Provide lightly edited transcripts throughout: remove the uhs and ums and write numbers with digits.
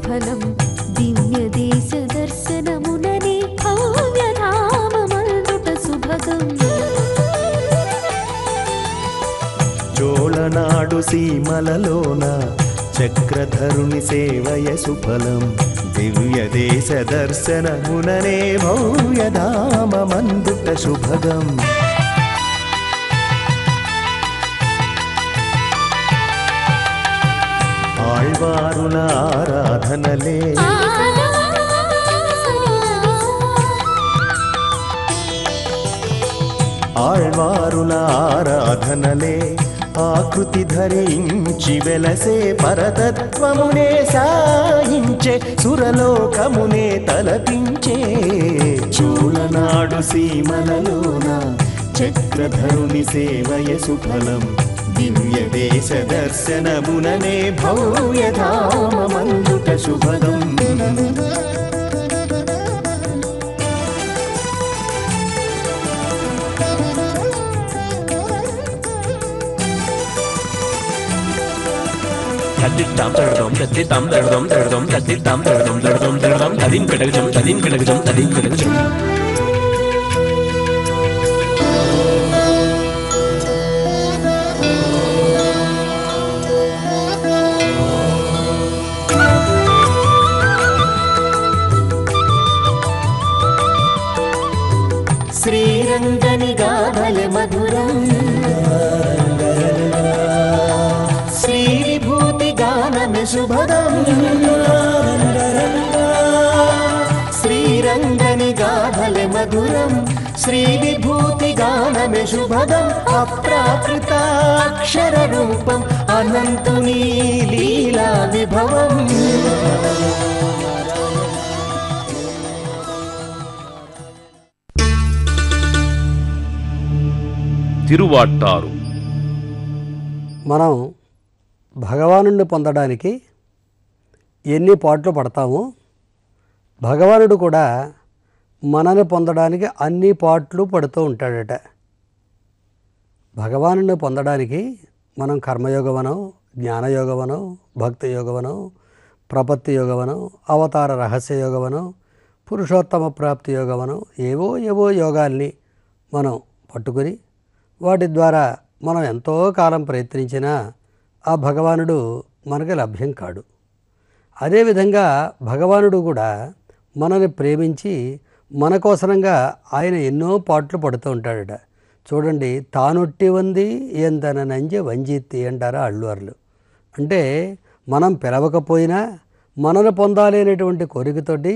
సుఫలం దివ్య దేశ దర్శనముననే భవ్యధామమందుట సుభగం చోళనాడు సీమలలోన చక్రధరుని సేవయ సుఫలం దివ్య దేశ దర్శనముననే భవ్యధామమందుట శుభగం ఆళ్వారుల ఆరాధనలే ఆళ్వారుల ఆరాధనలే ఆకృతి ధరించి వెలసే పరతత్వమునే సాయించే సురలోకమునే తలపించే చూలనాడు సీమలలోన చక్రధరుని సేవయ సుఫలం దివ్య దేశ దర్శనముననే భవ్యధామమందుట శుభగం తదిం కడగజం తదిం కడగజం తదిం కడగజం శ్రీరంగని గాథల మధురం శ్రీ విభూతి గానమే శుభదం శ్రీరంగని గాథల మధురం శ్రీ విభూతి గానమే శుభదం అప్రాకృతాక్షర రూపం అనంతుని లీలా విభవం తిరువాట్టారు. మనం భగవానుడిని పొందడానికి ఎన్ని పాట్లు పడతామో భగవానుడు కూడా మనని పొందడానికి అన్ని పాట్లు పడుతూ ఉంటాడట. భగవానుడిని పొందడానికి మనం కర్మయోగమనో జ్ఞానయోగమనో భక్తి యోగమనో ప్రపత్తి యోగమనో అవతార రహస్య యోగమనో పురుషోత్తమ ప్రాప్తి యోగమనో ఏవో యోగాల్ని మనం పట్టుకుని వాటి ద్వారా మనం ఎంతో కాలం ప్రయత్నించినా ఆ భగవానుడు మనకి లభ్యం కాడు. అదేవిధంగా భగవానుడు కూడా మనని ప్రేమించి మన కోసరంగా ఆయన ఎన్నో పాటలు పడుతూ ఉంటాడట. చూడండి, తానొట్టి వంది ఎంతన నంజె వంజిత్తి అంటారా అళ్ళవార్లు. అంటే మనం పిలవకపోయినా మనను పొందాలి అనేటువంటి కోరికతోటి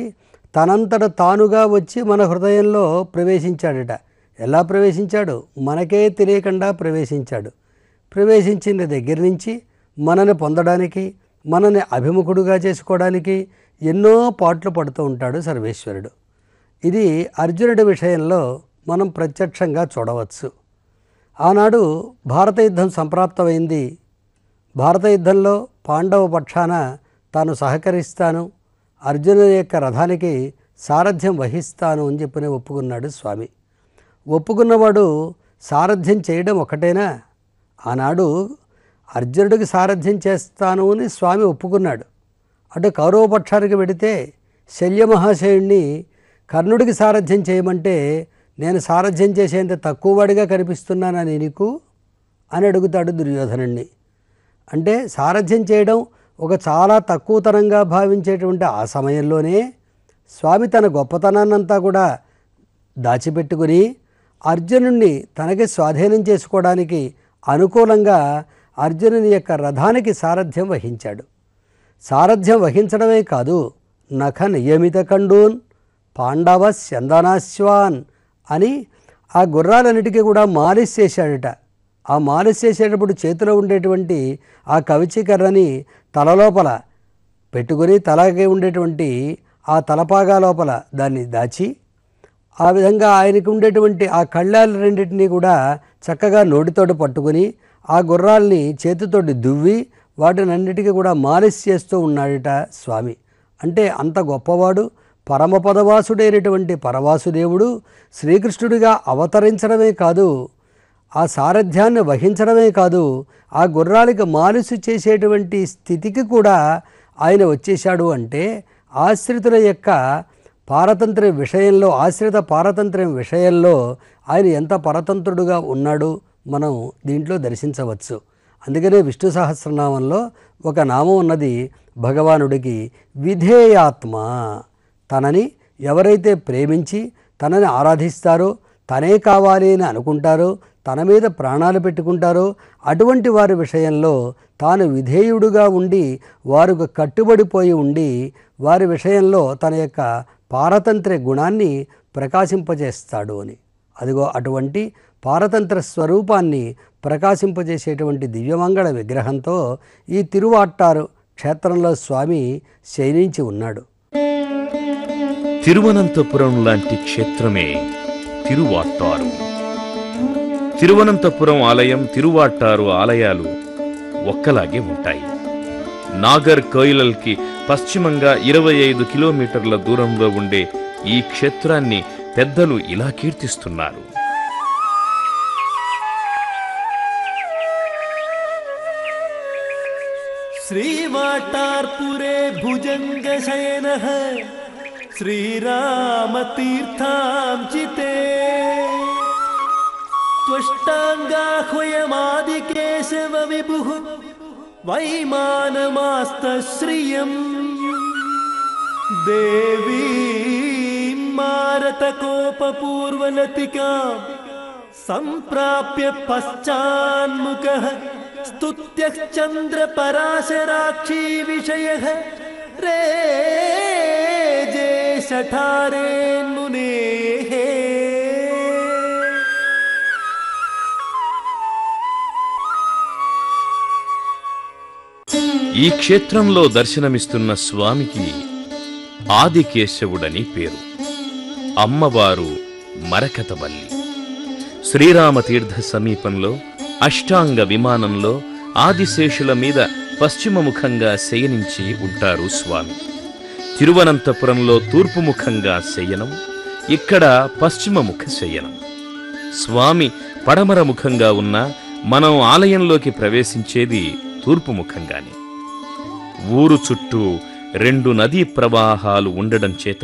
తనంతట తానుగా వచ్చి మన హృదయంలో ప్రవేశించాడట. ఎలా ప్రవేశించాడు? మనకే తెలియకుండా ప్రవేశించాడు. ప్రవేశించిన దగ్గర నుంచి మనని పొందడానికి మనని అభిముఖుడుగా చేసుకోవడానికి ఎన్నో పాటలు పడుతూ ఉంటాడు సర్వేశ్వరుడు. ఇది అర్జునుడి విషయంలో మనం ప్రత్యక్షంగా చూడవచ్చు. ఆనాడు భారత యుద్ధం సంప్రాప్తమైంది. భారత యుద్ధంలో పాండవ పక్షాన తాను సహకరిస్తాను, అర్జునుడి యొక్క రథానికి సారథ్యం వహిస్తాను అని చెప్పి ఒప్పుకున్నాడు స్వామి. ఒప్పుకున్నవాడు సారథ్యం చేయడం ఒకటేనా? ఆనాడు అర్జునుడికి సారథ్యం చేస్తాను అని స్వామి ఒప్పుకున్నాడు. అటు కౌరవపక్షానికి వెడితే శల్యమహాశయుణ్ణి కర్ణుడికి సారథ్యం చేయమంటే నేను సారథ్యం చేసేంత తక్కువవాడిగా కనిపిస్తున్నానని నీకు అని అడుగుతాడు దుర్యోధనుణ్ణి. అంటే సారథ్యం చేయడం ఒక చాలా తక్కువతనంగా భావించేటువంటి ఆ సమయంలోనే స్వామి తన గొప్పతనాన్నంతా కూడా దాచిపెట్టుకుని అర్జునుణ్ణి తనకి స్వాధీనం చేసుకోవడానికి అనుకూలంగా అర్జునుని యొక్క రథానికి సారథ్యం వహించాడు. సారథ్యం వహించడమే కాదు, నఖ నియమిత కండూన్ పాండవ స్యందనాశ్వాన్ అని ఆ గుర్రాలన్నిటికీ కూడా మాలిష్ చేశాడట. ఆ మాలిష్ చేసేటప్పుడు చేతిలో ఉండేటువంటి ఆ కవచీకర్రని తలలోపల పెట్టుకుని తలకి ఉండేటువంటి ఆ తలపాగా లోపల దాన్ని దాచి ఆ విధంగా ఆయనకు ఉండేటువంటి ఆ కళ్ళాలు రెండింటినీ కూడా చక్కగా నోటితోటి పట్టుకుని ఆ గుర్రాల్ని చేతితోటి దువ్వి వాటినన్నిటికీ కూడా మాలిష్ చేస్తూ ఉన్నాడట స్వామి. అంటే అంత గొప్పవాడు, పరమపదవాసుడైనటువంటి పరవాసుదేవుడు శ్రీకృష్ణుడిగా అవతరించడమే కాదు, ఆ సారథ్యాన్ని వహించడమే కాదు, ఆ గుర్రాలకు మాలిష్ చేసేటువంటి స్థితికి కూడా ఆయన వచ్చేశాడు అంటే ఆశ్రితుల యొక్క పారతంత్ర్య విషయంలో, ఆశ్రిత పారతంత్ర్యం విషయంలో ఆయన ఎంత పరతంత్రుడుగా ఉన్నాడు మనం దీంట్లో దర్శించవచ్చు. అందుకనే విష్ణు సహస్రనామంలో ఒక నామం ఉన్నది భగవానుడికి విధేయాత్మ. తనని ఎవరైతే ప్రేమించి తనని ఆరాధిస్తారో, తనే కావాలి అని అనుకుంటారో, తన మీద ప్రాణాలు పెట్టుకుంటారో అటువంటి వారి విషయంలో తాను విధేయుడుగా ఉండి వారికి కట్టుబడిపోయి ఉండి వారి విషయంలో తన యొక్క పారతంత్ర్య గుణాన్ని ప్రకాశింపజేస్తాడు అని. అదిగో అటువంటి పారతంత్ర స్వరూపాన్ని ప్రకాశింపజేసేటువంటి దివ్యమంగళ విగ్రహంతో ఈ తిరువాట్టారు క్షేత్రంలో స్వామి శయనించి ఉన్నాడు. తిరువనంతపురం లాంటి క్షేత్రమే తిరువాట్టారు. తిరువనంతపురం ఆలయం, తిరువాట్టారు ఆలయాలు ఒక్కలాగే ఉంటాయి. నాగర్ కోయిలల్కి పశ్చిమంగా 25 కిలోమీటర్ల దూరంలో ఉండే ఈ క్షేత్రాన్ని పెద్దలు ఇలా కీర్తిస్తున్నారు. శ్రీవాటార్పురే భుజంగ శయనః శ్రీరామతీర్థాంచితే త్వష్టాంగాహ్వయమాదికేశవ విభుః వైమానమాస్తశ్రియం దేవీం మారతకోపపూర్వలతికాం సంప్రాప్య పశ్చాన్ముఖః స్తుత్యశ్చంద్రపరాశరాక్షీ విషయః రేజే శఠారేన్మునేః. ఈ క్షేత్రంలో దర్శనమిస్తున్న స్వామికి ఆదికేశవుడని పేరు. అమ్మవారు మరకతవల్లి. శ్రీరామతీర్థ సమీపంలో అష్టాంగ విమానంలో ఆదిశేషుల మీద పశ్చిమముఖంగా శయనించి ఉంటారు స్వామి. తిరువనంతపురంలో తూర్పుముఖంగా శయనం, ఇక్కడ పశ్చిమముఖ శయనం. స్వామి పడమర ముఖంగా ఉన్న మనం ఆలయంలోకి ప్రవేశించేది తూర్పుముఖంగానే. ఊరు చుట్టూ 2 నదీ ప్రవాహాలు ఉండడం చేత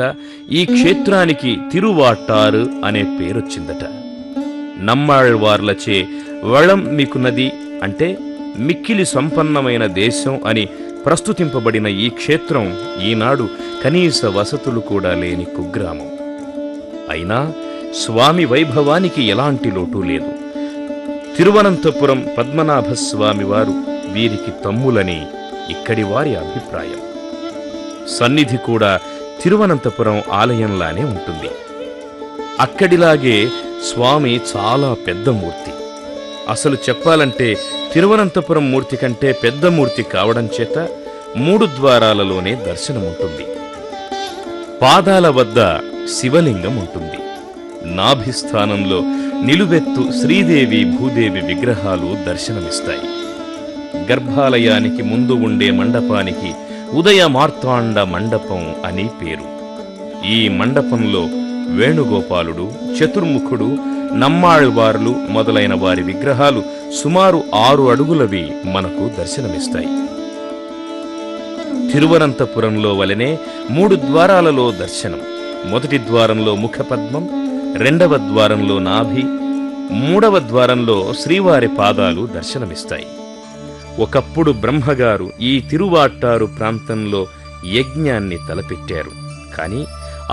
ఈ క్షేత్రానికి తిరువాట్టారు అనే పేరొచ్చిందట. నమ్మాళ్వార్లచే వళం మీకు నది అంటే మిక్కిలి సంపన్నమైన దేశం అని ప్రస్తుతింపబడిన ఈ క్షేత్రం ఈనాడు కనీస వసతులు కూడా లేని కుగ్రామం. అయినా స్వామి వైభవానికి ఎలాంటి లోటు లేదు. తిరువనంతపురం పద్మనాభస్వామివారు వీరికి తమ్ములని ఇక్కడి వారి అభిప్రాయం. సన్నిధి కూడా తిరువనంతపురం ఆలయంలానే ఉంటుంది. అక్కడిలాగే స్వామి చాలా పెద్ద మూర్తి. అసలు చెప్పాలంటే తిరువనంతపురం మూర్తి కంటే పెద్ద మూర్తి కావడం చేత 3 ద్వారాలలోనే దర్శనముంటుంది. పాదాల వద్ద శివలింగం ఉంటుంది. నాభిస్థానంలో నిలువెత్తు శ్రీదేవి భూదేవి విగ్రహాలు దర్శనమిస్తాయి. గర్భాలయానికి ముందు ఉండే మండపానికి ఉదయ మార్తాండ మండపం అని పేరు. ఈ మండపంలో వేణుగోపాలుడు, చతుర్ముఖుడు, నమ్మాళ్వార్లు మొదలైన వారి విగ్రహాలు సుమారు 6 అడుగులవి మనకు దర్శనమిస్తాయి. తిరువనంతపురంలో వలెనే 3 ద్వారాలలో దర్శనం. మొదటి ద్వారంలో ముఖపద్మం, 2వ ద్వారంలో నాభి, 3వ ద్వారంలో శ్రీవారి పాదాలు దర్శనమిస్తాయి. ఒకప్పుడు బ్రహ్మగారు ఈ తిరువాట్టారు ప్రాంతంలో యజ్ఞాన్ని తలపెట్టారు. కాని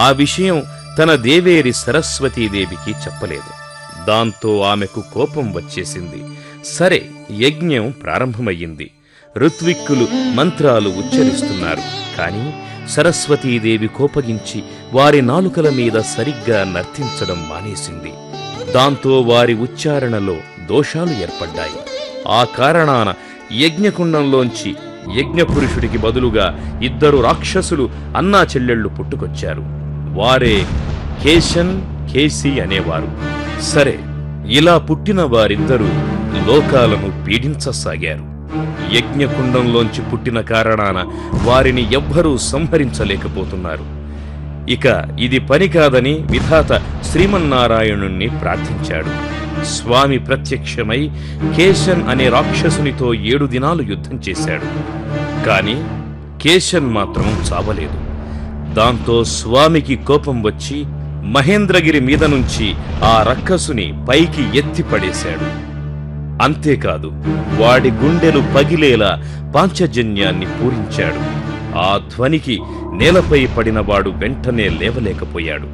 ఆ విషయం తన దేవేరి సరస్వతీదేవికి చెప్పలేదు. దాంతో ఆమెకు కోపం వచ్చేసింది. సరే, యజ్ఞం ప్రారంభమయ్యింది. ఋత్విక్కులు మంత్రాలు ఉచ్చరిస్తున్నారు. కాని సరస్వతీదేవి కోపగించి వారి నాలుకల మీద సరిగ్గా నర్తించడం మానేసింది. దాంతో వారి ఉచ్చారణలో దోషాలు ఏర్పడ్డాయి. ఆ కారణాన యజ్ఞకుండంలోంచి యజ్ఞపురుషుడికి బదులుగా 2 రాక్షసులు అన్నా చెల్లెళ్లు పుట్టుకొచ్చారు. వారే కేశన్, కేసి అనేవారు. సరే, ఇలా పుట్టిన వారిద్దరూ లోకాలను పీడించసాగారు. యజ్ఞకుండంలోంచి పుట్టిన కారణాన వారిని ఎవ్వరూ సంహరించలేకపోతున్నారు. ఇక ఇది పని కాదని విధాత శ్రీమన్నారాయణుణ్ణి ప్రార్థించాడు. స్వామి ప్రత్యక్షమై కేశన్ అనే రాక్షసునితో 7 దినాలు యుద్ధం చేశాడు. కాని కేశన్ మాత్రం చావలేదు. దాంతో స్వామికి కోపం వచ్చి మహేంద్రగిరి మీద నుంచి ఆ రక్కసుని పైకి ఎత్తి పడేశాడు. అంతేకాదు, వాడి గుండెలు పగిలేలా పాంచజన్యాన్ని పూరించాడు. ఆ ధ్వనికి నేలపై పడినవాడు వెంటనే లేవలేకపోయాడు.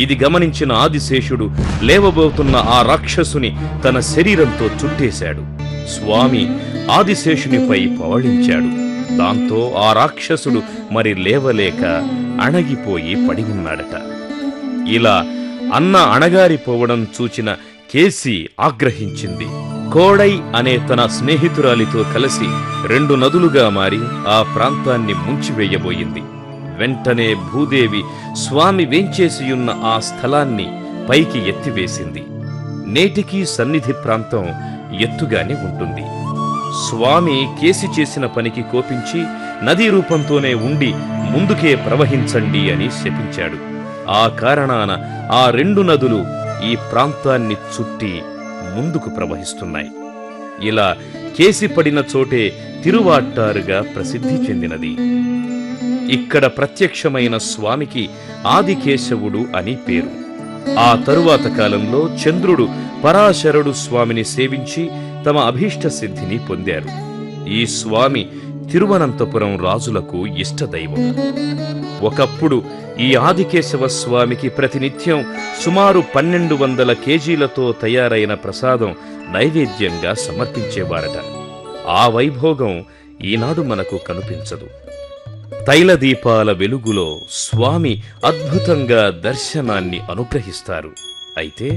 ఇది గమనించిన ఆదిశేషుడు లేవబోతున్న ఆ రాక్షసుని తన శరీరంతో చుట్టేశాడు. స్వామి ఆదిశేషునిపై పవళించాడు. దాంతో ఆ రాక్షసుడు మరి లేవలేక అణగిపోయి పడి ఉన్నాడట. ఇలా అన్న అణగారిపోవడం చూచిన కేసి ఆగ్రహించింది. కోడై అనే తన స్నేహితురాలితో కలిసి 2 నదులుగా మారి ఆ ప్రాంతాన్ని ముంచివేయబోయింది. వెంటనే భూదేవి స్వామి వేంచేసియున్న ఆ స్థలాన్ని పైకి ఎత్తివేసింది. నేటికీ సన్నిధి ప్రాంతం ఎత్తుగానే ఉంటుంది. స్వామి కేసి చేసిన పనికి కోపించి నదీ రూపంతోనే ఉండి ముందుకే ప్రవహించండి అని శపించాడు. ఆ కారణాన ఆ 2 నదులు ఈ ప్రాంతాన్ని చుట్టి ముందుకు ప్రవహిస్తున్నాయి. ఇలా కేసి పడిన చోటే తిరువాట్టారుగా ప్రసిద్ధి చెందినది. ఇక్కడ ప్రత్యక్షమైన స్వామికి ఆదికేశవుడు అని పేరు. ఆ తరువాత కాలంలో చంద్రుడు, పరాశరుడు స్వామిని సేవించి తమ అభీష్ట సిద్ధిని పొందారు. ఈ స్వామి తిరువనంతపురం రాజులకు ఇష్టదైవం. ఒకప్పుడు ఈ ఆదికేశవ స్వామికి ప్రతినిత్యం సుమారు 1200 కేజీలతో తయారైన ప్రసాదం నైవేద్యంగా సమర్పించేవారట. ఆ వైభోగం ఈనాడు మనకు కనిపించదు. తైలదీపాల వెలుగులో స్వామి అద్భుతంగా దర్శనాన్ని అనుగ్రహిస్తారు. అయితే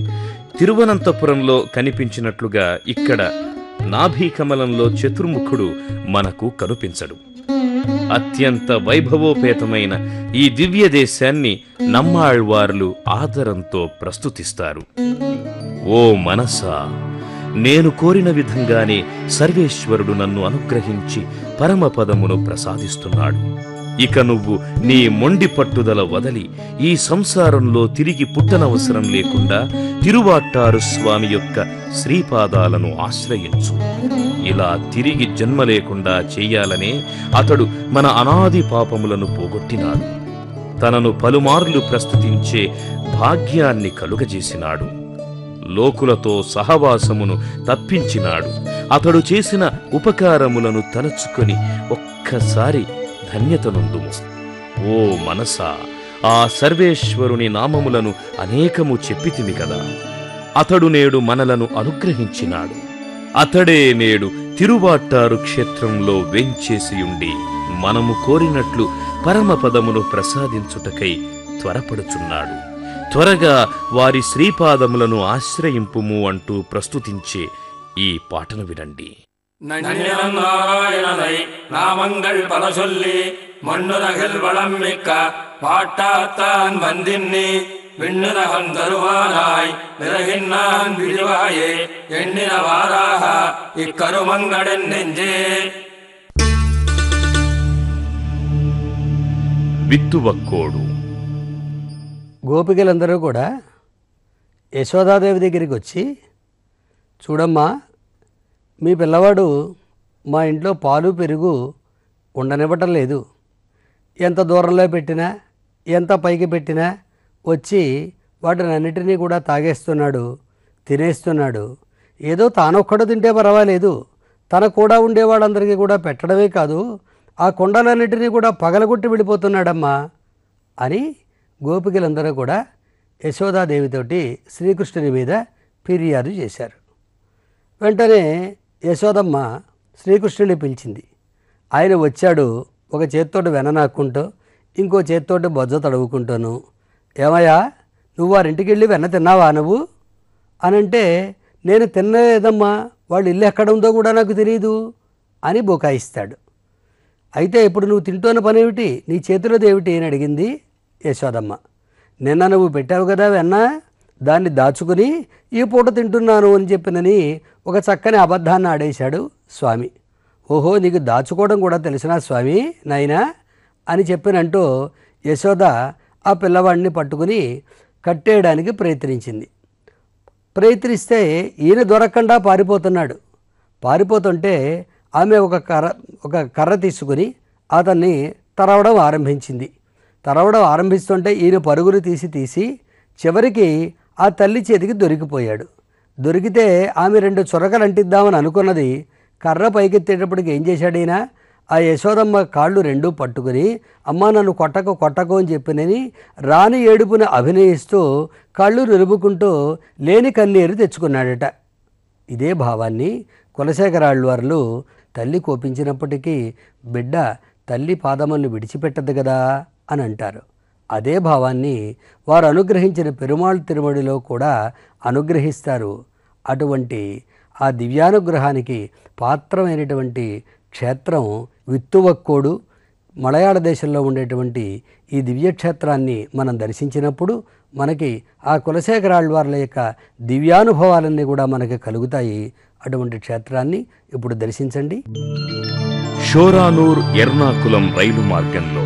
తిరువనంతపురంలో కనిపించినట్లుగా ఇక్కడ నాభీకమలంలో చతుర్ముఖుడు మనకు కనిపించడు. అత్యంత వైభవోపేతమైన ఈ దివ్య దేశాన్ని నమ్మాళ్వార్లు ఆదరంతో ప్రస్తుతిస్తారు. ఓ మనసా, నేను కోరిన విధంగానే సర్వేశ్వరుడు నన్ను అనుగ్రహించి పరమపదమును ప్రసాదిస్తున్నాడు. ఇక నువ్వు నీ మొండి పట్టుదల వదలి ఈ సంసారంలో తిరిగి పుట్టనవసరం లేకుండా తిరువాట్టారు స్వామి యొక్క శ్రీపాదాలను ఆశ్రయించు. ఇలా తిరిగి జన్మ లేకుండా చెయ్యాలనే అతడు మన అనాది పాపములను పోగొట్టినాడు. తనను పలుమార్లు ప్రస్తుతించే భాగ్యాన్ని కలుగజేసినాడు. లోకులతో సహవాసమును తప్పించినాడు. అతడు చేసిన ఉపకారములను తలచుకొని ఒక్కసారి ధన్యతనుందుము. ఓ మనసా, ఆ సర్వేశ్వరుని నామములను అనేకము చెప్పితిమి కదా. అతడు నేడు మనలను అనుగ్రహించినాడు. అతడే నేడు తిరువాట్టారు క్షేత్రంలో వేంచేసియుండి మనము కోరినట్లు పరమపదమును ప్రసాదించుటకై త్వరపడుచున్నాడు. త్వరగా వారి శ్రీపాదములను ఆశ్రయింపుము అంటూ ప్రస్తుతించే ఈ పాటను వినండి. நாராயணனை நாமங்கள் பல சொல்லி மண்ணுலகில் வளம் மிக்க பாட்டாத்தான் வந்தின்னி விண்ணுலகம் தருவானாய் விறகின்னான் விழிவாயே எண்ணினவாறாக இக்கருமங்களின் நெஞ்சே. విత్తువక్కోడు. గోపికలందరూ కూడా యశోదాదేవి దగ్గరికి వచ్చి, చూడమ్మా, మీ పిల్లవాడు మా ఇంట్లో పాలు పెరుగు ఉండనివ్వటం లేదు. ఎంత దూరంలో పెట్టినా, ఎంత పైకి పెట్టినా వచ్చి వాటిని అన్నిటినీ కూడా తాగేస్తున్నాడు, తినేస్తున్నాడు. ఏదో తానొక్కడు తింటే పర్వాలేదు, తన కూడా ఉండేవాళ్ళందరికీ కూడా పెట్టడమే కాదు, ఆ కొండలన్నిటినీ కూడా పగలగొట్టి వెళ్ళిపోతున్నాడమ్మా అని గోపికలందరూ కూడా యశోదాదేవితోటి శ్రీకృష్ణుని మీద ఫిర్యాదు చేశారు. వెంటనే యశోదమ్మ శ్రీకృష్ణుని పిలిచింది. ఆయన వచ్చాడు. ఒక చేత్తోటి వెన నాక్కుంటూ, ఇంకో చేత్తోటి బొజ్జ తడువుకుంటాను. ఏమయ్యా, నువ్వు వారింటికి వెళ్ళి వెన్న తిన్నావా నువ్వు అనంటే, నేను తినలేదమ్మా, వాళ్ళు ఇల్లు ఎక్కడ ఉందో కూడా నాకు తెలియదు అని బుకాయిస్తాడు. అయితే ఇప్పుడు నువ్వు తింటున్న పని ఏమిటి, నీ చేతిలోది ఏమిటి అని అడిగింది యశోదమ్మ. నిన్న నువ్వు పెట్టావు కదా వెన్న, దాన్ని దాచుకుని ఈ పూట తింటున్నాను అని చెప్పినని ఒక చక్కని అబద్ధాన్ని ఆడేశాడు స్వామి. ఓహో, నీకు దాచుకోవడం కూడా తెలిసినా స్వామి నాయనా అని చెప్పినంటూ యశోద ఆ పిల్లవాడిని పట్టుకుని కట్టేయడానికి ప్రయత్నించింది. ప్రయత్నిస్తే ఈయన దొరకకుండా పారిపోతున్నాడు. పారిపోతుంటే ఆమె ఒక కర్ర తీసుకుని అతన్ని తరవడం ఆరంభించింది. తరవడం ఆరంభిస్తుంటే ఈయన పరుగులు తీసి చివరికి ఆ తల్లి చేతికి దొరికిపోయాడు. దొరికితే ఆమె 2 చొరకలు అంటిద్దామని అనుకున్నది. కర్ర పైకెత్తేటప్పటికి ఏం చేశాడు ఈయన, ఆ యశోదమ్మ కాళ్ళు 2 పట్టుకుని అమ్మ నన్ను కొట్టకు అని చెప్పినని రాని ఏడుపుని అభినయిస్తూ కళ్ళు నిలుపుకుంటూ లేని కన్నీరు తెచ్చుకున్నాడట. ఇదే భావాన్ని కులశేఖరాళ్వార్లు తల్లి కోపించినప్పటికీ బిడ్డ తల్లి పాదములను విడిచిపెట్టదు కదా అని అంటారు. అదే భావాన్ని వారు అనుగ్రహించిన పెరుమాళ్ తిరుమడిలో కూడా అనుగ్రహిస్తారు. అటువంటి ఆ దివ్యానుగ్రహానికి పాత్రమైనటువంటి క్షేత్రం విత్తువక్కోడు. మలయాళ దేశంలో ఉండేటువంటి ఈ దివ్యక్షేత్రాన్ని మనం దర్శించినప్పుడు మనకి ఆ కులశేఖరాళ్వార్ల యొక్క దివ్యానుభవాలన్నీ కూడా మనకి కలుగుతాయి. అటువంటి క్షేత్రాన్ని ఇప్పుడు దర్శించండి. షోరానూర్ ఎర్నాకులం రైలు మార్గంలో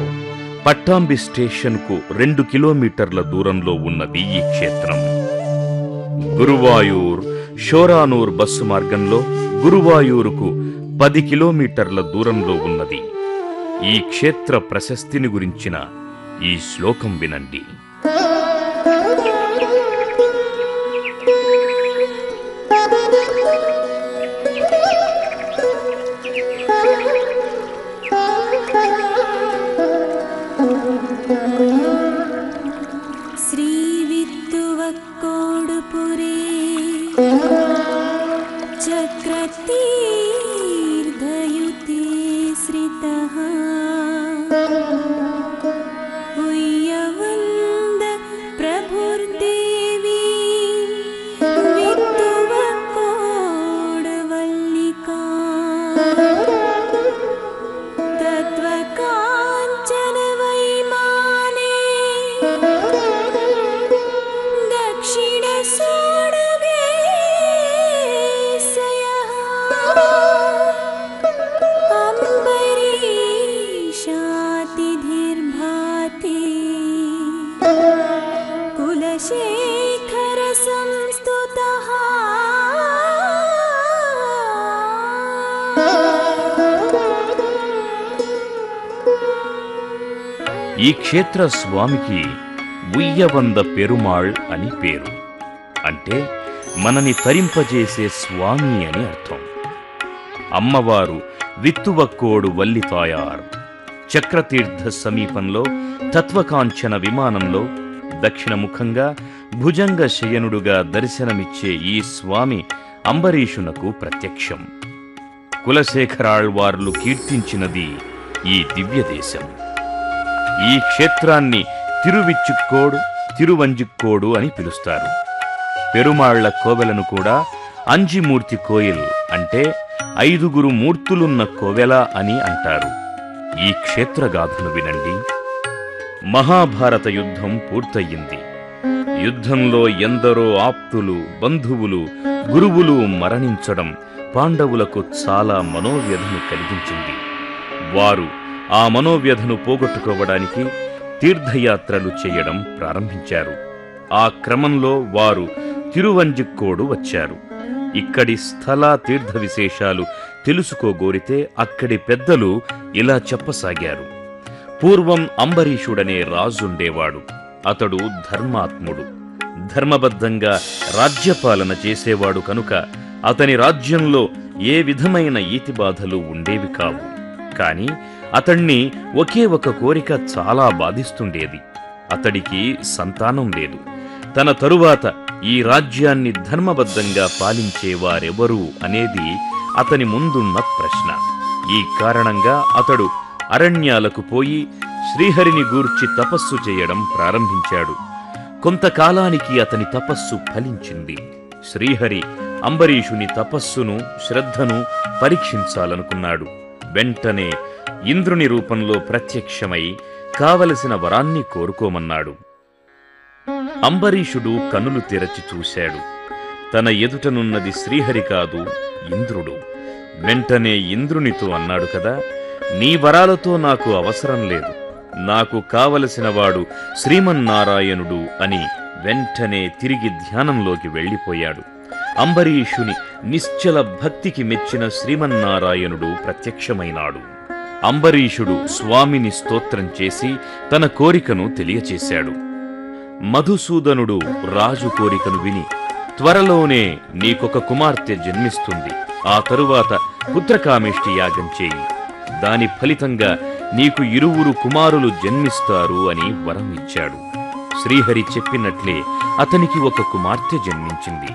పట్టాంబి స్టేషన్కు 2 కిలోమీటర్ల దూరంలో ఉన్నది ఈ క్షేత్రం. గురువాయూర్ షోరానూర్ బస్సు మార్గంలో గురువాయూరుకు 10 కిలోమీటర్ల దూరంలో ఉన్నది. ఈ క్షేత్ర ప్రశస్తిని గురించిన ఈ శ్లోకం వినండి. శ్రీవిత్తువక్కోడుపురే చక్రతీర్థయుతే శ్రితః ఉయ్యవంద ప్రభుర్దేవి విత్తువక్కోడవల్లికా తత్వకాంచన వైమానే దక్షిణ సోడగేశయః అంబరీషాతిధిర్భాతి కులశేఖర సంస్తుతః ఈ క్షేత్ర స్వామికి ఉయ్యవంద పెరుమాళ్ అని పేరు. అంటే మనని తరింపజేసే స్వామి అని అర్థం. అమ్మవారు విత్తువక్కోడు వల్లితాయార్ చక్రతీర్థ సమీపంలో తత్వకాంచన విమానంలో దక్షిణముఖంగా భుజంగ శయనుడుగా దర్శనమిచ్చే ఈ స్వామి అంబరీషునకు ప్రత్యక్షం. కులశేఖరాళ్వార్లు కీర్తించినది ఈ దివ్యదేశం. ఈ క్షేత్రాన్ని తిరువిచ్చుక్కోడు, తిరువంజిక్కోడు అని పిలుస్తారు. పెరుమాళ్ల కోవెలను కూడా అంజిమూర్తి కోయిల్ అంటే 5 మూర్తులున్న కోవెల అని అంటారు. ఈ క్షేత్రగాథను వినండి. మహాభారత యుద్ధం పూర్తయింది. యుద్ధంలో ఎందరో ఆప్తులు, బంధువులు, గురువులు మరణించడం పాండవులకు చాలా మనోవ్యధను కలిగించింది. వారు ఆ మనోవ్యధను పోగొట్టుకోవడానికి తీర్థయాత్రలు చేయడం ప్రారంభించారు. ఆ క్రమంలో వారు తిరువంజిక్కోడు వచ్చారు. ఇక్కడి స్థల తీర్థ విశేషాలు తెలుసుకోగోరితే అక్కడి పెద్దలు ఇలా చెప్పసాగారు. పూర్వం అంబరీషుడనే రాజుండేవాడు. అతడు ధర్మాత్ముడు, ధర్మబద్ధంగా రాజ్యపాలన చేసేవాడు కనుక అతని రాజ్యంలో ఏ విధమైన ఈతిబాధలు ఉండేవి కావు. కాని అతణ్ణి ఒకే ఒక కోరిక చాలా బాధిస్తుండేది. అతడికి సంతానం లేదు. తన తరువాత ఈ రాజ్యాన్ని ధర్మబద్ధంగా పాలించేవారెవరు అనేది అతని ముందున్న ప్రశ్న. ఈ కారణంగా అతడు అరణ్యాలకు పోయి శ్రీహరిని గూర్చి తపస్సు చేయడం ప్రారంభించాడు. కొంతకాలానికి అతని తపస్సు ఫలించింది. శ్రీహరి అంబరీషుని తపస్సును, శ్రద్ధను పరీక్షించాలనుకున్నాడు. వెంటనే ఇంద్రుని రూపంలో ప్రత్యక్షమై కావలసిన వరాన్ని కోరుకోమన్నాడు. అంబరీషుడు కనులు తెరచి చూశాడు. తన ఎదుటనున్నది శ్రీహరి కాదు, ఇంద్రుడు. వెంటనే ఇంద్రునితో అన్నాడు కదా, నీ వరాలతో నాకు అవసరం లేదు, నాకు కావలసినవాడు శ్రీమన్నారాయణుడు అని వెంటనే తిరిగి ధ్యానంలోకి వెళ్ళిపోయాడు. అంబరీషుని నిశ్చల భక్తికి మెచ్చిన శ్రీమన్నారాయణుడు ప్రత్యక్షమైనాడు. అంబరీషుడు స్వామిని స్తోత్రం చేసి తన కోరికను తెలియచేశాడు. మధుసూదనుడు రాజు కోరికను విని, త్వరలోనే నీకొక కుమార్తె జన్మిస్తుంది, ఆ తరువాత పుత్రకామేష్టి యాగం చేయి, దాని ఫలితంగా నీకు 2 కుమారులు జన్మిస్తారు అని వరం ఇచ్చాడు. శ్రీహరి చెప్పినట్లే అతనికి ఒక కుమార్తె జన్మించింది.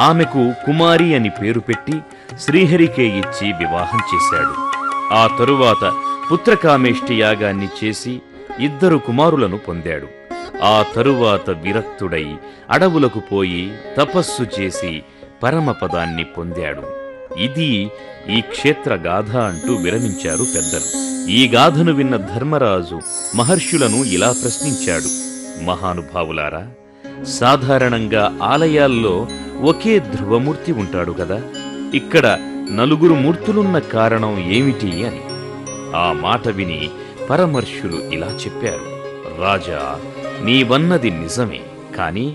ఆమెకు కుమారి అని పేరు పెట్టి శ్రీహరికే ఇచ్చి వివాహం చేశాడు. ఆ తరువాత పుత్రకామేష్టి యాగాన్ని చేసి 2 కుమారులను పొందాడు. ఆ తరువాత విరక్తుడై అడవులకు పోయి తపస్సు చేసి పరమపదాన్ని పొందాడు. ఇది ఈ క్షేత్ర గాథ అంటూ విరమించారు పెద్దలు. ఈ గాథను విన్న ధర్మరాజు మహర్షులను ఇలా ప్రశ్నించాడు: మహానుభావులారా, సాధారణంగా ఆలయాల్లో ఒకే ధ్రువమూర్తి ఉంటాడు కదా, ఇక్కడ 4 మూర్తులున్న కారణం ఏమిటి అని. ఆ మాట విని పరమర్షులు ఇలా చెప్పారు: రాజా, నీవన్నది నిజమే, కాని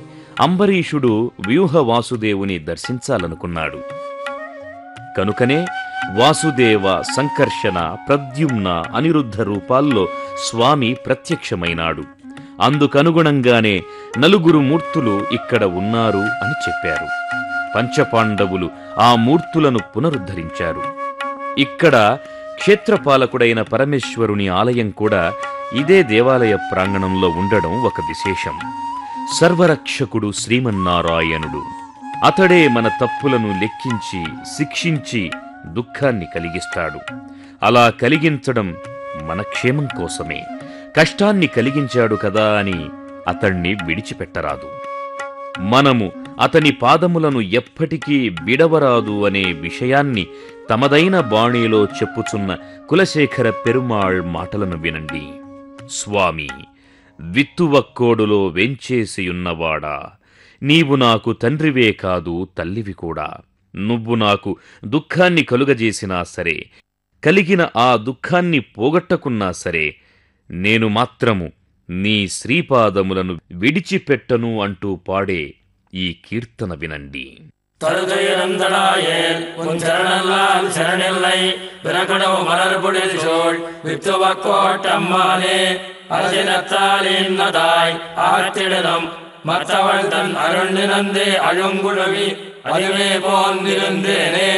అంబరీషుడు వ్యూహ వాసుదేవుని దర్శించాలనుకున్నాడు. కనుకనే వాసుదేవ, సంకర్షణ, ప్రద్యుమ్న, అనిరుద్ధ రూపాల్లో స్వామి ప్రత్యక్షమైనాడు. అందుకనుగుణంగానే 4 మూర్తులు ఇక్కడ ఉన్నారు అని చెప్పారు. పంచపాండవులు ఆ మూర్తులను పునరుద్ధరించారు. ఇక్కడ క్షేత్రపాలకుడైన పరమేశ్వరుని ఆలయం కూడా ఇదే దేవాలయ ప్రాంగణంలో ఉండడం ఒక విశేషం. సర్వరక్షకుడు శ్రీమన్నారాయణుడు. అతడే మన తప్పులను లెక్కించి శిక్షించి దుఃఖాన్ని కలిగిస్తాడు. అలా కలిగించడం మన క్షేమం కోసమే. కష్టాన్ని కలిగించాడు కదా అని అతణ్ణి విడిచిపెట్టరాదు. మనము అతని పాదములను ఎప్పటికీ విడవరాదు అనే విషయాన్ని తమదైన బాణీలో చెప్పుచున్న కులశేఖర పెరుమాళ్ మాటలను వినండి. స్వామి, విత్తువక్కోడులో వెంచేసియున్నవాడా, నీవు నాకు తండ్రివే కాదు తల్లివి కూడా. నువ్వు నాకు దుఃఖాన్ని కలుగజేసినా సరే, కలిగిన ఆ దుఃఖాన్ని పోగొట్టకున్నా సరే, నేను మాత్రము నీ శ్రీపాదములను విడిచిపెట్టను అంటూ పాడే ఈ కీర్తన వినండి. தருகையிறந்தடாயேல் உன் சரணல்லால் சரணில்லை பிறகடவு மலர்புடில் சோழ் வித்துவக்கோட்டம்மானே அரசினத்தால் இன்னதாய் ஆத்திடனும் மற்றவள் தன் அருள் நிறந்தே அழுங்குழவி அதுவே போந்திருந்தேனே.